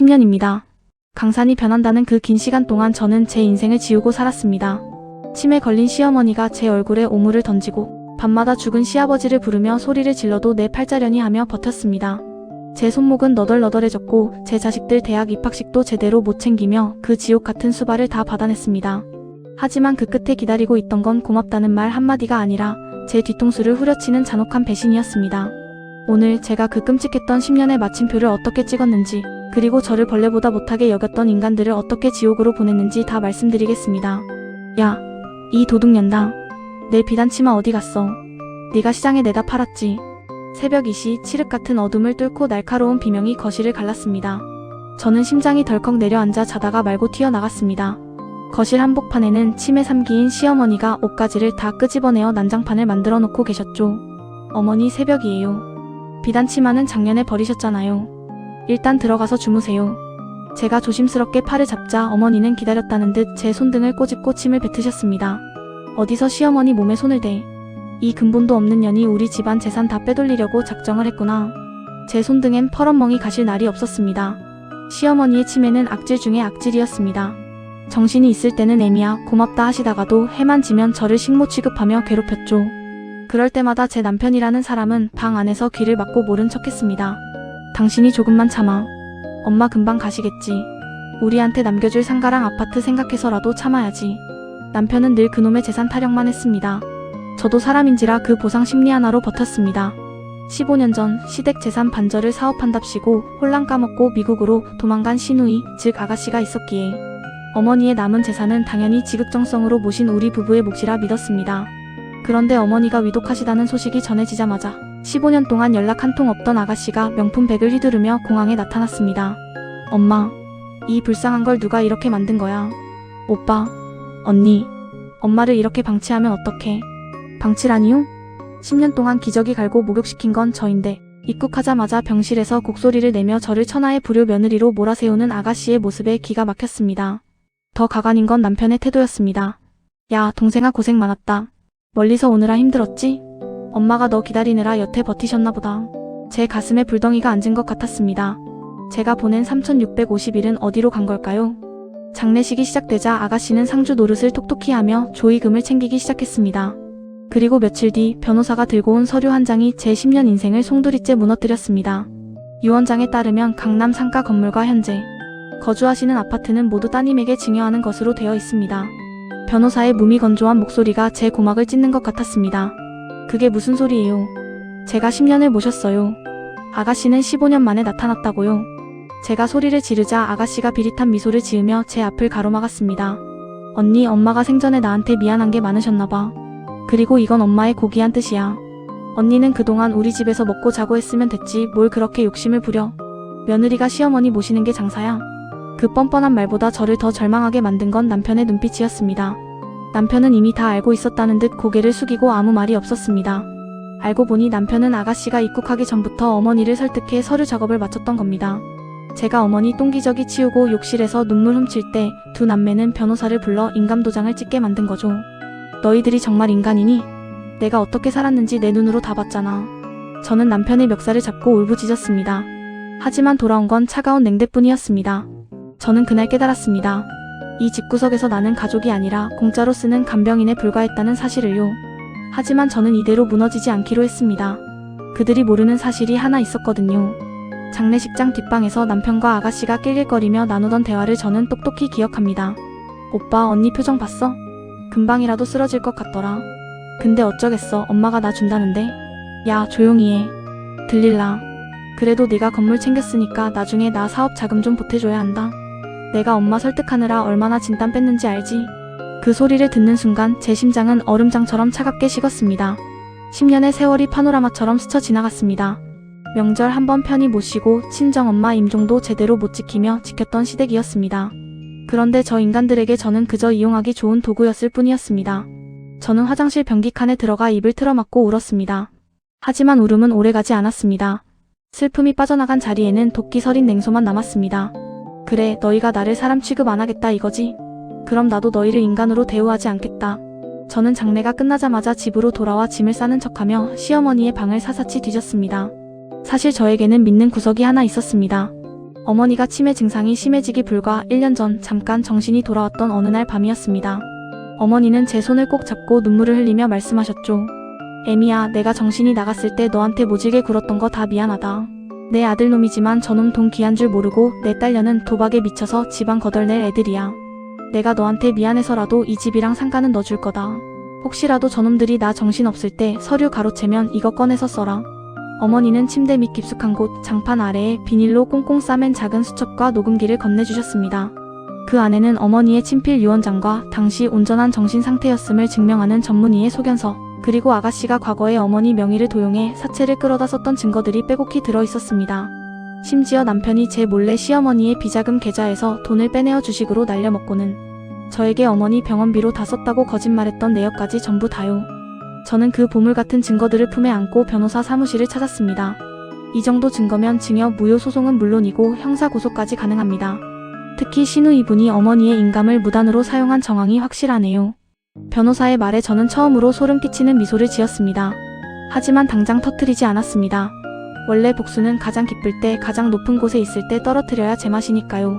10년입니다. 강산이 변한다는 그 긴 시간 동안 저는 제 인생을 지우고 살았습니다. 침에 걸린 시어머니가 제 얼굴에 오물을 던지고 밤마다 죽은 시아버지를 부르며 소리를 질러도 내 팔자려니 하며 버텼습니다. 제 손목은 너덜너덜해졌고 제 자식들 대학 입학식도 제대로 못 챙기며 그 지옥 같은 수발을 다 받아냈습니다. 하지만 그 끝에 기다리고 있던 건 고맙다는 말 한마디가 아니라 제 뒤통수를 후려치는 잔혹한 배신이었습니다. 오늘 제가 그 끔찍했던 10년의 마침표를 어떻게 찍었는지, 그리고 저를 벌레보다 못하게 여겼던 인간들을 어떻게 지옥으로 보냈는지 다 말씀드리겠습니다. 야, 이 도둑년다. 내 비단치마 어디 갔어? 네가 시장에 내다 팔았지. 새벽 2시 칠흑 같은 어둠을 뚫고 날카로운 비명이 거실을 갈랐습니다. 저는 심장이 덜컥 내려앉아 자다가 말고 튀어나갔습니다. 거실 한복판에는 침에 삼기인 시어머니가 옷가지를 다 끄집어내어 난장판을 만들어 놓고 계셨죠. 어머니, 새벽이에요. 비단치마는 작년에 버리셨잖아요. 일단 들어가서 주무세요. 제가 조심스럽게 팔을 잡자 어머니는 기다렸다는 듯 제 손등을 꼬집고 침을 뱉으셨습니다. 어디서 시어머니 몸에 손을 대. 이 근본도 없는 년이 우리 집안 재산 다 빼돌리려고 작정을 했구나. 제 손등엔 펄언멍이 가실 날이 없었습니다. 시어머니의 침에는 악질 중에 악질이었습니다. 정신이 있을 때는 애미야 고맙다 하시다가도 해만 지면 저를 식모 취급하며 괴롭혔죠. 그럴 때마다 제 남편이라는 사람은 방 안에서 귀를 막고 모른 척했습니다. 당신이 조금만 참아. 엄마 금방 가시겠지. 우리한테 남겨줄 상가랑 아파트 생각해서라도 참아야지. 남편은 늘 그놈의 재산 타령만 했습니다. 저도 사람인지라 그 보상 심리 하나로 버텼습니다. 15년 전 시댁 재산 반절을 사업한답시고 홀랑 까먹고 미국으로 도망간 시누이, 즉 아가씨가 있었기에 어머니의 남은 재산은 당연히 지극정성으로 모신 우리 부부의 몫이라 믿었습니다. 그런데 어머니가 위독하시다는 소식이 전해지자마자 15년 동안 연락 한 통 없던 아가씨가 명품 백을 휘두르며 공항에 나타났습니다. 엄마, 이 불쌍한 걸 누가 이렇게 만든 거야? 오빠, 언니, 엄마를 이렇게 방치하면 어떡해? 방치라니요? 10년 동안 기저귀 갈고 목욕시킨 건 저인데 입국하자마자 병실에서 곡소리를 내며 저를 천하의 불효 며느리로 몰아세우는 아가씨의 모습에 기가 막혔습니다. 더 가관인 건 남편의 태도였습니다. 야, 동생아 고생 많았다. 멀리서 오느라 힘들었지? 엄마가 너 기다리느라 여태 버티셨나 보다. 제 가슴에 불덩이가 앉은 것 같았습니다. 제가 보낸 3650일은 어디로 간 걸까요? 장례식이 시작되자 아가씨는 상주 노릇을 톡톡히 하며 조의금을 챙기기 시작했습니다. 그리고 며칠 뒤 변호사가 들고 온 서류 한 장이 제 10년 인생을 송두리째 무너뜨렸습니다. 유언장에 따르면 강남 상가 건물과 현재 거주하시는 아파트는 모두 따님에게 증여하는 것으로 되어 있습니다. 변호사의 무미건조한 목소리가 제 고막을 찢는 것 같았습니다. 그게 무슨 소리예요? 제가 10년을 모셨어요. 아가씨는 15년 만에 나타났다고요. 제가 소리를 지르자 아가씨가 비릿한 미소를 지으며 제 앞을 가로막았습니다. 언니, 엄마가 생전에 나한테 미안한 게 많으셨나봐. 그리고 이건 엄마의 고귀한 뜻이야. 언니는 그동안 우리 집에서 먹고 자고 했으면 됐지 뭘 그렇게 욕심을 부려. 며느리가 시어머니 모시는 게 장사야. 그 뻔뻔한 말보다 저를 더 절망하게 만든 건 남편의 눈빛이었습니다. 남편은 이미 다 알고 있었다는 듯 고개를 숙이고 아무 말이 없었습니다. 알고 보니 남편은 아가씨가 입국하기 전부터 어머니를 설득해 서류 작업을 마쳤던 겁니다. 제가 어머니 똥기저귀 치우고 욕실에서 눈물 훔칠 때 두 남매는 변호사를 불러 인감도장을 찍게 만든 거죠. 너희들이 정말 인간이니? 내가 어떻게 살았는지 내 눈으로 다 봤잖아. 저는 남편의 멱살을 잡고 울부짖었습니다. 하지만 돌아온 건 차가운 냉대뿐이었습니다. 저는 그날 깨달았습니다. 이 집구석에서 나는 가족이 아니라 공짜로 쓰는 간병인에 불과했다는 사실을요. 하지만 저는 이대로 무너지지 않기로 했습니다. 그들이 모르는 사실이 하나 있었거든요. 장례식장 뒷방에서 남편과 아가씨가 낄낄거리며 나누던 대화를 저는 똑똑히 기억합니다. 오빠, 언니 표정 봤어? 금방이라도 쓰러질 것 같더라. 근데 어쩌겠어, 엄마가 나 준다는데. 야, 조용히 해. 들릴라. 그래도 네가 건물 챙겼으니까 나중에 나 사업 자금 좀 보태줘야 한다. 내가 엄마 설득하느라 얼마나 진땀 뺐는지 알지? 그 소리를 듣는 순간 제 심장은 얼음장처럼 차갑게 식었습니다. 10년의 세월이 파노라마처럼 스쳐 지나갔습니다. 명절 한 번 편히 못 쉬고 친정엄마 임종도 제대로 못 지키며 지켰던 시댁이었습니다. 그런데 저 인간들에게 저는 그저 이용하기 좋은 도구였을 뿐이었습니다. 저는 화장실 변기칸에 들어가 입을 틀어막고 울었습니다. 하지만 울음은 오래가지 않았습니다. 슬픔이 빠져나간 자리에는 도끼 서린 냉소만 남았습니다. 그래, 너희가 나를 사람 취급 안 하겠다 이거지? 그럼 나도 너희를 인간으로 대우하지 않겠다. 저는 장례가 끝나자마자 집으로 돌아와 짐을 싸는 척하며 시어머니의 방을 사사치 뒤졌습니다. 사실 저에게는 믿는 구석이 하나 있었습니다. 어머니가 치매 증상이 심해지기 불과 1년 전 잠깐 정신이 돌아왔던 어느 날 밤이었습니다. 어머니는 제 손을 꼭 잡고 눈물을 흘리며 말씀하셨죠. 애미야, 내가 정신이 나갔을 때 너한테 모질게 굴었던 거 다 미안하다. 내 아들놈이지만 저놈 돈 귀한 줄 모르고 내 딸녀는 도박에 미쳐서 집안 거덜낼 애들이야. 내가 너한테 미안해서라도 이 집이랑 상가는 넣어줄 거다. 혹시라도 저놈들이 나 정신없을 때 서류 가로채면 이거 꺼내서 써라. 어머니는 침대 밑 깊숙한 곳 장판 아래에 비닐로 꽁꽁 싸맨 작은 수첩과 녹음기를 건네주셨습니다. 그 안에는 어머니의 친필 유언장과 당시 온전한 정신 상태였음을 증명하는 전문의의 소견서, 그리고 아가씨가 과거에 어머니 명의를 도용해 사채를 끌어다 썼던 증거들이 빼곡히 들어있었습니다. 심지어 남편이 제 몰래 시어머니의 비자금 계좌에서 돈을 빼내어 주식으로 날려먹고는 저에게 어머니 병원비로 다 썼다고 거짓말했던 내역까지 전부 다요. 저는 그 보물 같은 증거들을 품에 안고 변호사 사무실을 찾았습니다. 이 정도 증거면 징역 무효 소송은 물론이고 형사 고소까지 가능합니다. 특히 신우 이분이 어머니의 인감을 무단으로 사용한 정황이 확실하네요. 변호사의 말에 저는 처음으로 소름 끼치는 미소를 지었습니다. 하지만 당장 터뜨리지 않았습니다. 원래 복수는 가장 기쁠 때 가장 높은 곳에 있을 때 떨어뜨려야 제맛이니까요.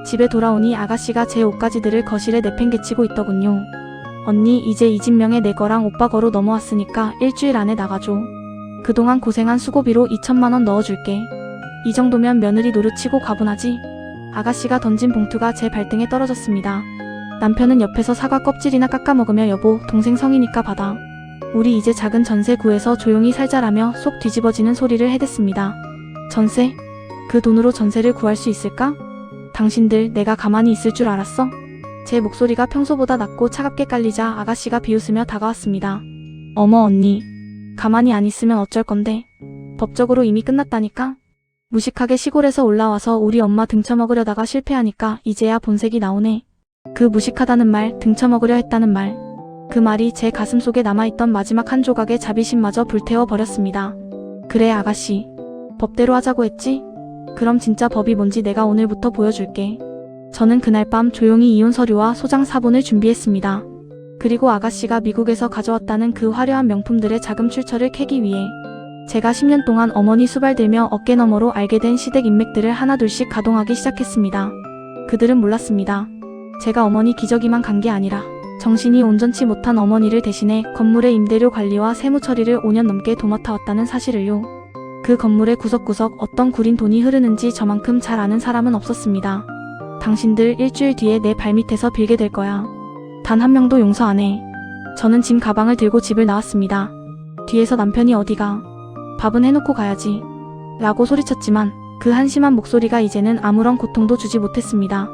집에 돌아오니 아가씨가 제 옷가지들을 거실에 내팽개치고 있더군요. 언니, 이제 이 집 명에 내 거랑 오빠 거로 넘어왔으니까 일주일 안에 나가줘. 그동안 고생한 수고비로 2천만 원 넣어줄게. 이 정도면 며느리 노릇치고 과분하지? 아가씨가 던진 봉투가 제 발등에 떨어졌습니다. 남편은 옆에서 사과 껍질이나 깎아먹으며 여보, 동생 성이니까 받아. 우리 이제 작은 전세 구해서 조용히 살자라며 속 뒤집어지는 소리를 해댔습니다. 전세? 그 돈으로 전세를 구할 수 있을까? 당신들 내가 가만히 있을 줄 알았어? 제 목소리가 평소보다 낮고 차갑게 깔리자 아가씨가 비웃으며 다가왔습니다. 어머 언니, 가만히 안 있으면 어쩔 건데. 법적으로 이미 끝났다니까? 무식하게 시골에서 올라와서 우리 엄마 등쳐먹으려다가 실패하니까 이제야 본색이 나오네. 그 무식하다는 말, 등쳐먹으려 했다는 말. 그 말이 제 가슴 속에 남아있던 마지막 한 조각의 자비심마저 불태워 버렸습니다. 그래 아가씨, 법대로 하자고 했지? 그럼 진짜 법이 뭔지 내가 오늘부터 보여줄게. 저는 그날 밤 조용히 이혼 서류와 소장 사본을 준비했습니다. 그리고 아가씨가 미국에서 가져왔다는 그 화려한 명품들의 자금 출처를 캐기 위해 제가 10년 동안 어머니 수발들며 어깨너머로 알게 된 시댁 인맥들을 하나둘씩 가동하기 시작했습니다. 그들은 몰랐습니다. 제가 어머니 기저귀만 간 게 아니라 정신이 온전치 못한 어머니를 대신해 건물의 임대료 관리와 세무 처리를 5년 넘게 도맡아 왔다는 사실을요. 그 건물의 구석구석 어떤 구린 돈이 흐르는지 저만큼 잘 아는 사람은 없었습니다. 당신들 일주일 뒤에 내 발밑에서 빌게 될 거야. 단 한 명도 용서 안 해. 저는 짐 가방을 들고 집을 나왔습니다. 뒤에서 남편이 어디가? 밥은 해놓고 가야지. 라고 소리쳤지만 그 한심한 목소리가 이제는 아무런 고통도 주지 못했습니다.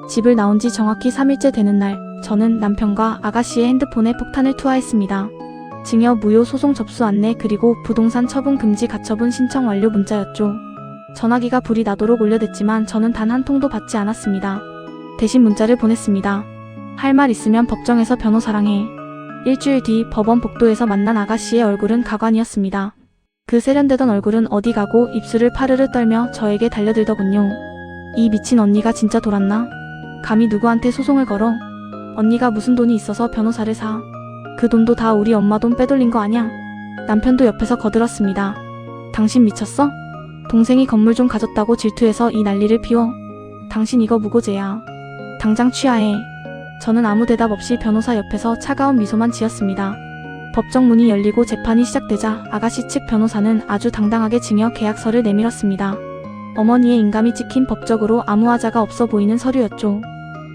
집을 나온 지 정확히 3일째 되는 날, 저는 남편과 아가씨의 핸드폰에 폭탄을 투하했습니다. 징역 무효 소송 접수 안내 그리고 부동산 처분 금지 가처분 신청 완료 문자였죠. 전화기가 불이 나도록 올려댔지만 저는 단 한 통도 받지 않았습니다. 대신 문자를 보냈습니다. 할 말 있으면 법정에서 변호사랑 해. 일주일 뒤 법원 복도에서 만난 아가씨의 얼굴은 가관이었습니다. 그 세련되던 얼굴은 어디 가고 입술을 파르르 떨며 저에게 달려들더군요. 이 미친 언니가 진짜 돌았나? 감히 누구한테 소송을 걸어? 언니가 무슨 돈이 있어서 변호사를 사? 그 돈도 다 우리 엄마 돈 빼돌린 거 아냐? 남편도 옆에서 거들었습니다. 당신 미쳤어? 동생이 건물 좀 가졌다고 질투해서 이 난리를 피워? 당신 이거 무고죄야. 당장 취하해. 저는 아무 대답 없이 변호사 옆에서 차가운 미소만 지었습니다. 법정 문이 열리고 재판이 시작되자 아가씨 측 변호사는 아주 당당하게 징역 계약서를 내밀었습니다. 어머니의 인감이 찍힌 법적으로 아무 하자가 없어 보이는 서류였죠.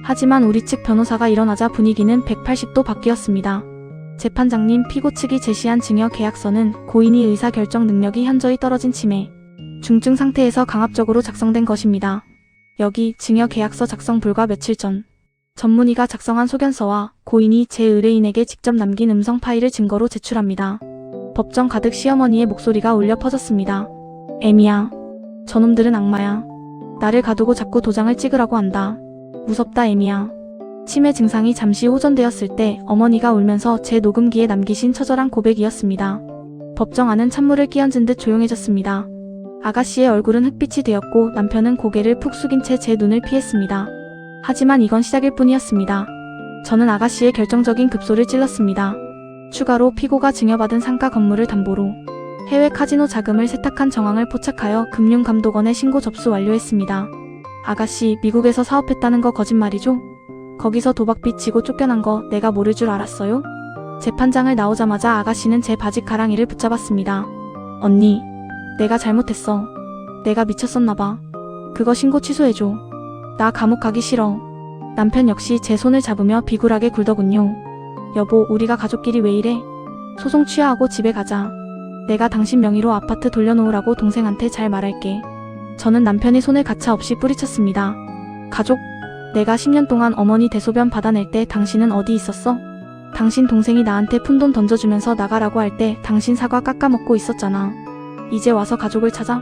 하지만 우리 측 변호사가 일어나자 분위기는 180도 바뀌었습니다. 재판장님, 피고 측이 제시한 징역 계약서는 고인이 의사결정 능력이 현저히 떨어진 치매, 중증 상태에서 강압적으로 작성된 것입니다. 여기 징역 계약서 작성 불과 며칠 전 전문의가 작성한 소견서와 고인이 제 의뢰인에게 직접 남긴 음성 파일을 증거로 제출합니다. 법정 가득 시어머니의 목소리가 울려 퍼졌습니다. 애미야, 저놈들은 악마야. 나를 가두고 자꾸 도장을 찍으라고 한다. 무섭다 애미야. 치매 증상이 잠시 호전되었을 때 어머니가 울면서 제 녹음기에 남기신 처절한 고백이었습니다. 법정 안은 찬물을 끼얹은 듯 조용해졌습니다. 아가씨의 얼굴은 흑빛이 되었고 남편은 고개를 푹 숙인 채 제 눈을 피했습니다. 하지만 이건 시작일 뿐이었습니다. 저는 아가씨의 결정적인 급소를 찔렀습니다. 추가로 피고가 증여받은 상가 건물을 담보로 해외 카지노 자금을 세탁한 정황을 포착하여 금융감독원에 신고 접수 완료했습니다. 아가씨, 미국에서 사업했다는 거 거짓말이죠? 거기서 도박빚 지고 쫓겨난 거 내가 모를 줄 알았어요? 재판장을 나오자마자 아가씨는 제 바지 가랑이를 붙잡았습니다. 언니, 내가 잘못했어. 내가 미쳤었나봐. 그거 신고 취소해줘. 나 감옥 가기 싫어. 남편 역시 제 손을 잡으며 비굴하게 굴더군요. 여보, 우리가 가족끼리 왜 이래? 소송 취하하고 집에 가자. 내가 당신 명의로 아파트 돌려놓으라고 동생한테 잘 말할게. 저는 남편의 손을 가차없이 뿌리쳤습니다. 가족? 내가 10년 동안 어머니 대소변 받아낼 때 당신은 어디 있었어? 당신 동생이 나한테 푼돈 던져주면서 나가라고 할 때 당신 사과 깎아먹고 있었잖아. 이제 와서 가족을 찾아?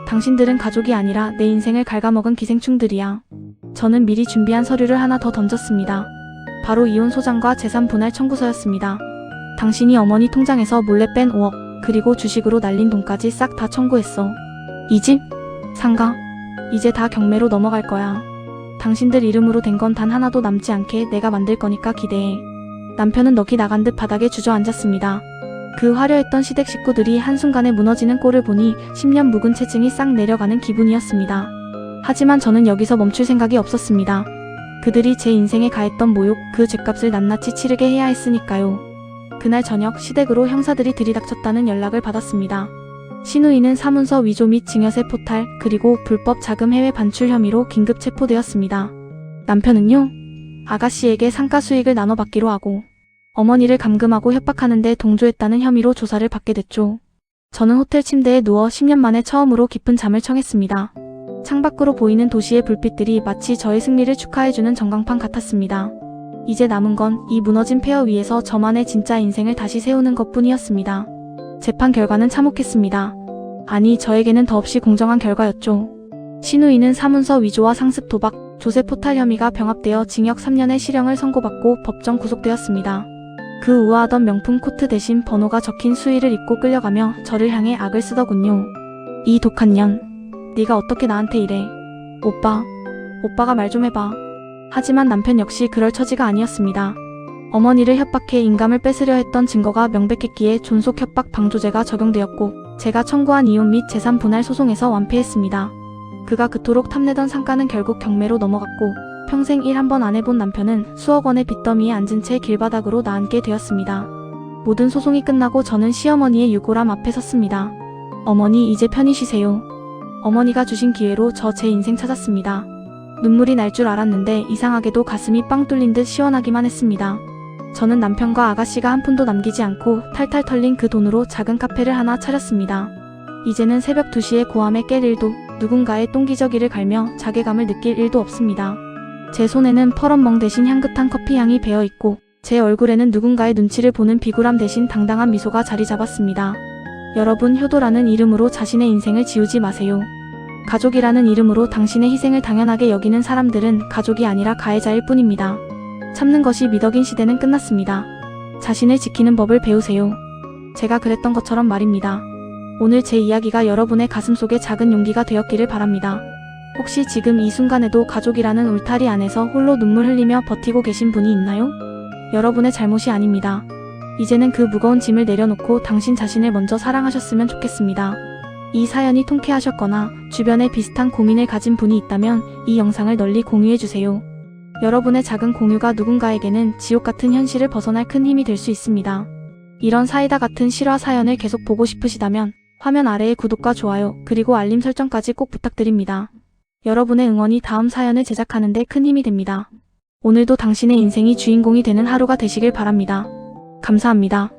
당신들은 가족이 아니라 내 인생을 갉아먹은 기생충들이야. 저는 미리 준비한 서류를 하나 더 던졌습니다. 바로 이혼 소장과 재산 분할 청구서였습니다. 당신이 어머니 통장에서 몰래 뺀 5억, 그리고 주식으로 날린 돈까지 싹 다 청구했어. 이 집, 상가, 이제 다 경매로 넘어갈 거야. 당신들 이름으로 된 건 단 하나도 남지 않게 내가 만들 거니까 기대해. 남편은 넋이 나간 듯 바닥에 주저앉았습니다. 그 화려했던 시댁 식구들이 한순간에 무너지는 꼴을 보니 10년 묵은 체증이 싹 내려가는 기분이었습니다. 하지만 저는 여기서 멈출 생각이 없었습니다. 그들이 제 인생에 가했던 모욕, 그 죗값을 낱낱이 치르게 해야 했으니까요. 그날 저녁 시댁으로 형사들이 들이닥쳤다는 연락을 받았습니다. 신우이는 사문서 위조 및 증여세 포탈, 그리고 불법 자금 해외 반출 혐의로 긴급 체포되었습니다. 남편은요? 아가씨에게 상가 수익을 나눠받기로 하고 어머니를 감금하고 협박하는데 동조했다는 혐의로 조사를 받게 됐죠. 저는 호텔 침대에 누워 10년 만에 처음으로 깊은 잠을 청했습니다. 창밖으로 보이는 도시의 불빛들이 마치 저의 승리를 축하해주는 전광판 같았습니다. 이제 남은 건 이 무너진 폐허 위에서 저만의 진짜 인생을 다시 세우는 것뿐이었습니다. 재판 결과는 참혹했습니다. 아니, 저에게는 더없이 공정한 결과였죠. 신우이는 사문서 위조와 상습 도박, 조세 포탈 혐의가 병합되어 징역 3년의 실형을 선고받고 법정 구속되었습니다. 그 우아하던 명품 코트 대신 번호가 적힌 수의를 입고 끌려가며 저를 향해 악을 쓰더군요. 이 독한 년, 네가 어떻게 나한테 이래? 오빠가 말 좀 해봐. 하지만 남편 역시 그럴 처지가 아니었습니다. 어머니를 협박해 인감을 뺏으려 했던 증거가 명백했기에 존속 협박 방조죄가 적용되었고 제가 청구한 이혼 및 재산 분할 소송에서 완패했습니다. 그가 그토록 탐내던 상가는 결국 경매로 넘어갔고 평생 일 한 번 안 해본 남편은 수억 원의 빚더미에 앉은 채 길바닥으로 나앉게 되었습니다. 모든 소송이 끝나고 저는 시어머니의 유골함 앞에 섰습니다. 어머니, 이제 편히 쉬세요. 어머니가 주신 기회로 저 제 인생 찾았습니다. 눈물이 날 줄 알았는데 이상하게도 가슴이 빵 뚫린 듯 시원하기만 했습니다. 저는 남편과 아가씨가 한 푼도 남기지 않고 탈탈 털린 그 돈으로 작은 카페를 하나 차렸습니다. 이제는 새벽 2시에 고함에 깰 일도, 누군가의 똥기저귀를 갈며 자괴감을 느낄 일도 없습니다. 제 손에는 퍼런 멍 대신 향긋한 커피 향이 배어있고 제 얼굴에는 누군가의 눈치를 보는 비굴함 대신 당당한 미소가 자리 잡았습니다. 여러분, 효도라는 이름으로 자신의 인생을 지우지 마세요. 가족이라는 이름으로 당신의 희생을 당연하게 여기는 사람들은 가족이 아니라 가해자일 뿐입니다. 참는 것이 미덕인 시대는 끝났습니다. 자신을 지키는 법을 배우세요. 제가 그랬던 것처럼 말입니다. 오늘 제 이야기가 여러분의 가슴속에 작은 용기가 되었기를 바랍니다. 혹시 지금 이 순간에도 가족이라는 울타리 안에서 홀로 눈물 흘리며 버티고 계신 분이 있나요? 여러분의 잘못이 아닙니다. 이제는 그 무거운 짐을 내려놓고 당신 자신을 먼저 사랑하셨으면 좋겠습니다. 이 사연이 통쾌하셨거나 주변에 비슷한 고민을 가진 분이 있다면 이 영상을 널리 공유해주세요. 여러분의 작은 공유가 누군가에게는 지옥 같은 현실을 벗어날 큰 힘이 될 수 있습니다. 이런 사이다 같은 실화 사연을 계속 보고 싶으시다면 화면 아래의 구독과 좋아요, 그리고 알림 설정까지 꼭 부탁드립니다. 여러분의 응원이 다음 사연을 제작하는 데 큰 힘이 됩니다. 오늘도 당신의 인생이 주인공이 되는 하루가 되시길 바랍니다. 감사합니다.